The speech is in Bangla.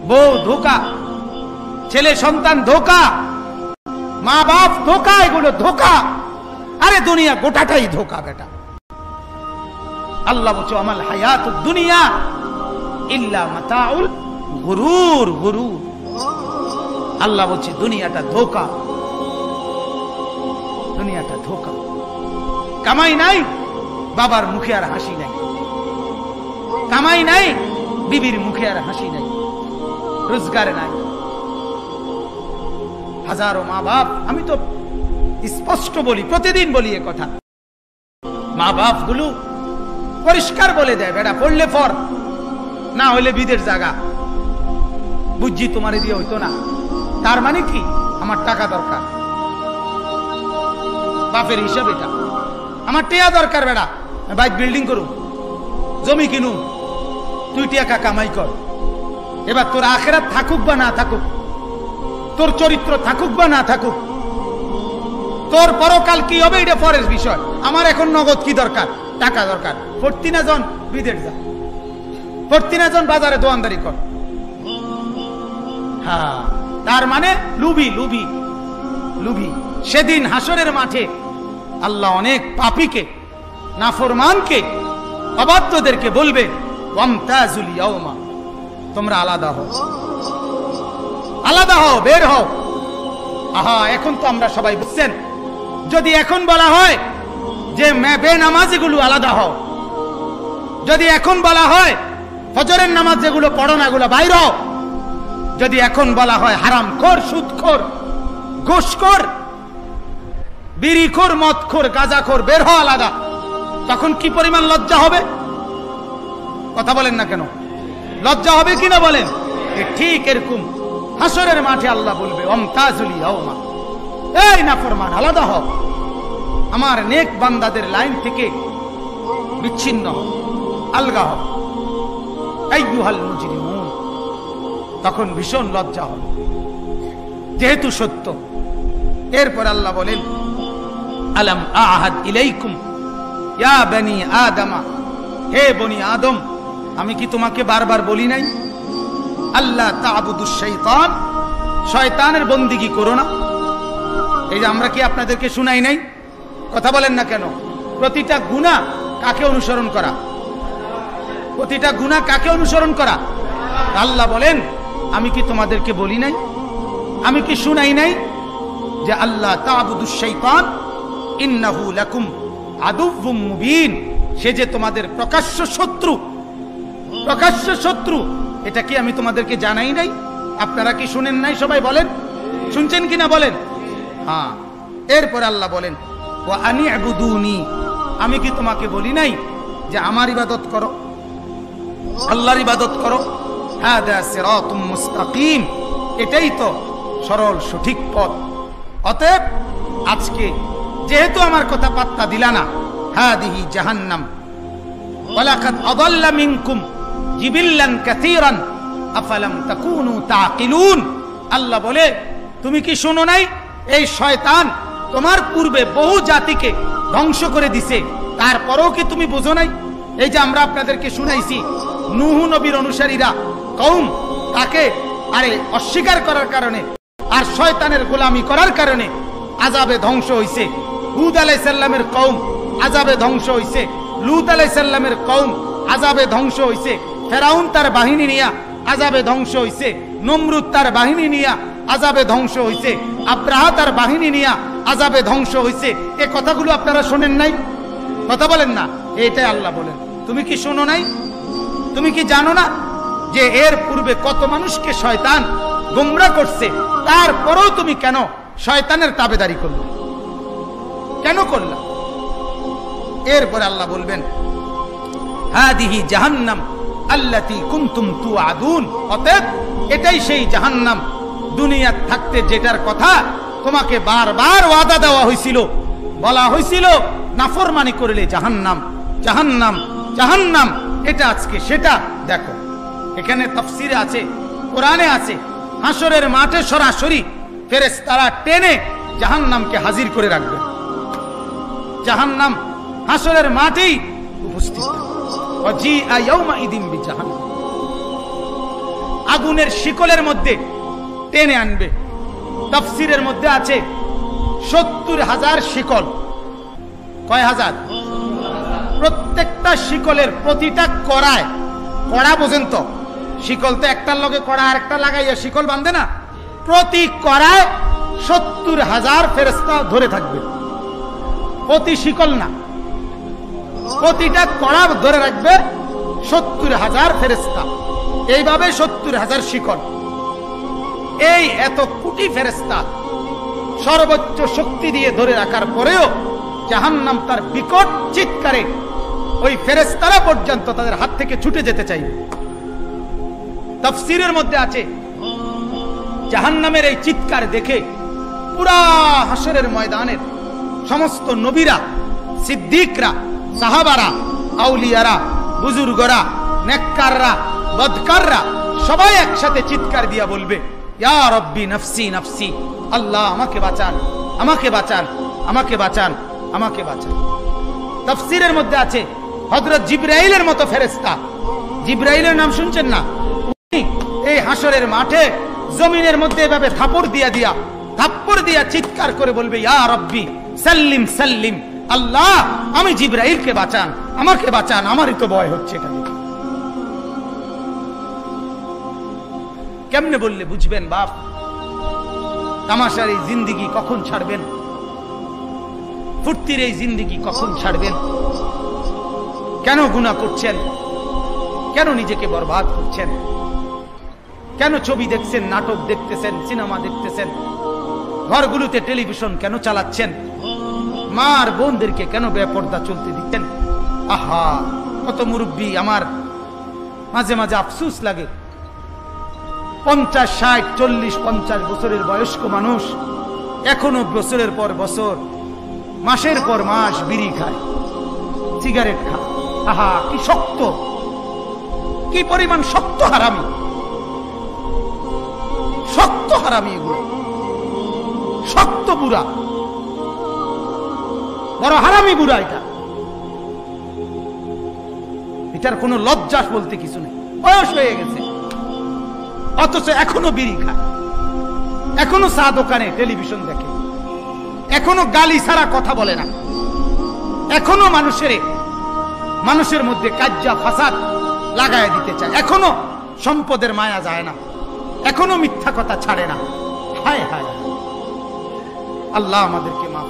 বউ ধোকা, ছেলে সন্তান ধোকা, মা বাপ ধোকা, এগুলো ধোকা। আরে দুনিয়া গোটাটাই ধোকা বেটা। আল্লাহ বলছে আমাল হায়াতুদ দুনিয়া ইল্লা মাতাউল গুরুর। গুরুর, আল্লাহ বলছে দুনিয়াটা ধোকা, দুনিয়াটা ধোকা। কামাই নাই, বাবার মুখে আর হাসি নাই। কামাই নাই, বিবির মুখে আর হাসি নাই। রোজগার নাই। হাজারো মা বাপ, আমি তো স্পষ্ট বলি, প্রতিদিন বলি এ কথা, মা বাপ গুলো পরিষ্কার বলে দেয় বেটা পড়লে পর, না হইলে বিদের জায়গা। বুঝছি তোমার দিয়ে হইতো না, তার মানে কি আমার টাকা দরকার। বাপের হিসাব এটা, আমার টিয়া দরকার বেটা, বাইক বিল্ডিং করুন, জমি কিনুন, তুই টাকা কামাই কর। এবার তোর আখেরাত থাকুক বা না থাকুক, তোর চরিত্র থাকুক বা না থাকুক, তোর পরকাল কি হবে এটা পরের বিষয়। আমার এখন নগদ কি দরকার? টাকা দরকার। পড়তি না জন বিদেশ যা, পড়তি না জন বাজারে দোয়ানদারি কর। হ্যাঁ, তার মানে লুবি, লুবি, লুবি। সেদিন হাসরের মাঠে আল্লাহ অনেক পাপীকে, নাফরমানকে, অবাধ্যদেরকে বলবে ওয়ামতাজুল ইয়াওমা, তোমরা আলাদা হও, আলাদা হও, বের হও। আহা, এখন তো আমরা সবাই বুঝছেন, যদি এখন বলা হয় যে বেনামাজিগুলো আলাদা হও, যদি এখন বলা হয় ফজরের নামাজ যেগুলো পড়ো না এগুলো বাইর হও, যদি এখন বলা হয় হারামখোর, সুদখোর, ঘুষখোর, বিড়িখোর, মদখোর, গাঁজাখোর, বের হও আলাদা, তখন কি পরিমাণ লজ্জা হবে? কথা বলেন না কেন? লজ্জা হবে কিনা বলেন? ঠিক এরকম হাসরের মাঠে আল্লাহ বলবে ওয়ামতাজুল ইয়াওমা, এই নাফরমান আলাদা হও, আমার নেক বান্দাদের লাইন থেকে বিচ্ছিন্ন হও, আলগা হও। আইয়ুহাল মুজরিমুন, তখন ভীষণ লজ্জা হবে, যেহেতু সত্য। এরপর আল্লাহ বলেন আলাম আহাদ ইলাইকুম ইয়া বনি আদমা, হে বনি আদম, আমি কি তোমাকে বারবার বলি নাই আল্লাহ তা'বুদুশ শাইতান, শয়তানের বন্দিগি করো না? এই যে আমরা কি আপনাদেরকে শুনাই নাই? কথা বলেন না কেন? প্রতিটা গুনাহ কাকে অনুসরণ করা? প্রতিটা গুনাহ কাকে অনুসরণ করা? আল্লাহ বলেন আমি কি তোমাদেরকে বলি নাই, আমি কি শুনাই নাই যে আল্লাহ তা'বুদুশ শাইতান ইন্নাহু লাকুম আদুউম মুবিন, সে যে তোমাদের প্রকাশ্য শত্রু, প্রকাশ্য শত্রু। এটা কি আমি তোমাদেরকে জানাই নাই? আপনারা কি শুনেন নাই? সবাই বলেন, শুনছেন কিনা বলেন? হ্যাঁ। এরপর আল্লাহ বলেন ওয়া আনি'বুদুনি, আমি কি তোমাকে বলি নাই যে আমার ইবাদত করো, আল্লাহর ইবাদত করো? হাদা সিরাতুম মুস্তাকিম, এটাই তো সরল সঠিক পথ। অতএব আজকে যেহেতু আমার কথা পাত্তা দিলা না, হাদিহি জাহান্নাম ওয়ালাকাদ আদাল্লা মিনকুম জিবিল্লান কাসীরান আফালাম তাকুনু তাকিলুন। আল্লাহ বলে তুমি কি শোনো নাই, এই শয়তান তোমার পূর্বে বহু জাতিকে ধ্বংস করে দিছে, তারপরেও কি তুমি বুঝো নাই? এই যে আমরা আপনাদেরকে শুনাইছি, নূহ নবীর অনুসারীরা কওম তাকে অস্বীকার করার কারণে আর শয়তানের গোলামি করার কারণে আযাবে ধ্বংস হইছে। হুদ আলাইহিস সালামের কওম আযাবে ধ্বংস হইছে, লূত আলাইহিস সালামের কওম আযাবে ধ্বংস হইছে, ফেরাউন তার বাহিনী নিয়া আযাবে ধ্বংস হইছে, নমরুদ তার বাহিনী নিয়া আযাবে ধ্বংস হইছে, আব্রাহা তার বাহিনী নিয়া আযাবে ধ্বংস হইছে। এই কথাগুলো আপনারা শোনেন নাই? কথা বলেন না। এইটাই আল্লাহ বলেন তুমি কি শোনো নাই? তুমি কি জানো না যে এর পূর্বে কত মানুষকে শয়তান গোমরা করছে, তারপরেও তুমি কেন শয়তানের তাবেদারি করলে? কেন করলা? এরপর আল্লাহ বলবেন হাদিহি জাহান্নাম আল্লাতী কুনতুম তুআদুন, অতএব এটাই সেই জাহান্নাম দুনিয়ায় থাকতে যেটার কথা তোমাকে বারবার ওয়াদা দেওয়া হয়েছিল, বলা হয়েছিল নাফরমানি করলে জাহান্নাম, জাহান্নাম, জাহান্নাম। এটা আজকে সেটা দেখো, এখানে তাফসিরে আছে, কোরআনে আছে, হাসরের মাঠে সরাসরি ফেরেশতারা টেনে জাহান্নামকে হাজির করে রাখবে। জাহান্নাম হাসরের মাঠেই উপস্থিত। আগুনের শিকলের মধ্যে টেনে আনবে। তাফসীরের মধ্যে আছে 70,000 শিকল। কয় হাজার? প্রত্যেকটা শিকলের প্রতিটা কড়ায়, কড়া পর্যন্ত, শিকল তো একটার লগে কড়া আর একটা লাগাইয়া শিকল বাঁধে না, প্রতি কড়ায় 70,000 ফেরেশতা ধরে থাকবে। প্রতি শিকল না, প্রতিটা কড়া ধরে রাখবে 70,000 ফেরেশতা। এইভাবে 70,000 শিকল। এই এত কোটি ফেরেশতা সর্বোচ্চ শক্তি দিয়ে ধরে রাখার পরেও জাহান্নাম তার বিকট চিৎকারে ওই ফেরেশতারা পর্যন্ত তাদের হাত থেকে ছুটে যেতে চাইবে। তাফসীরের মধ্যে আছে জাহান্নামের এই চিৎকার দেখে পুরা হাসরের ময়দানের সমস্ত নবীরা, সিদ্দিকরা, সাহাবারা, আউলিয়ারা, বুজুর্গরা, নেককাররা, বদকাররা সবাই একসাথে চিৎকার দিয়া বলবে, ইয়া রব্বি নফসি নফসি, আল্লাহ আমাকে বাঁচান, আমাকে বাঁচান, আমাকে বাঁচান, আমাকে বাঁচান। তাফসীরের মধ্যে আছে হযরত জিবরাইলের মতো ফেরেশতা, জিবরাইলের নাম শুনছেন না? এই হাসরের মাঠে জমিনের মধ্যে এভাবে থাপ্পড় দিয়া চিৎকার করে বলবে, ইয়া রব্বি সাল্লিম সাল্লিম, আল্লাহ আমি জিবরাইলকে বাঁচান, আমাকে বাঁচান, আমারই তো ভয় হচ্ছে। এটা কেমনে বললে বুঝবেন বাপ? তামাশার এই জিন্দেগি কখন ছাড়বেন? ফুর্তির এই জিন্দেগি কখন ছাড়বেন? কেন গুনাহ করছেন? কেন নিজেকে বরবাদ করছেন? কেন ছবি দেখছেন, নাটক দেখতেছেন, সিনেমা দেখতেছেন? ঘরগুলোতে টেলিভিশন কেন চালাচ্ছেন? মার বোনদেরকে কেন বেপরদা চলতে দিচ্ছেন? আহা, কত মুরব্বী, আমার মাঝে মাঝে আফসোস লাগে। 50, 60, 40, 50 বছরের বয়স্ক মানুষ এখনো বছরের পর বছর, মাসের পর মাস বিড়ি খায়, সিগারেট খায়। আহা, কি শক্ত, কি পরিমাণ শক্ত হারামি, শক্ত হারামি, এগুলো শক্ত বুড়া, বড় হারামি বুড়া। এটার কোনো লজ্জা বলতে কিছু নেই, বয়স হয়ে গেছে অথচ এখনো বিড়ি খায়, এখনো চা দোকানে টেলিভিশন দেখে, এখনো গালি ছাড়া কথা বলে না, এখনো মানুষের মধ্যে কাজ্জা ফাসাদ লাগায় দিতে চায়, এখনো সম্পদের মায়া যায় না, এখনো মিথ্যা কথা ছাড়ে না। হায় হায়, আল্লাহ আমাদেরকে মাফ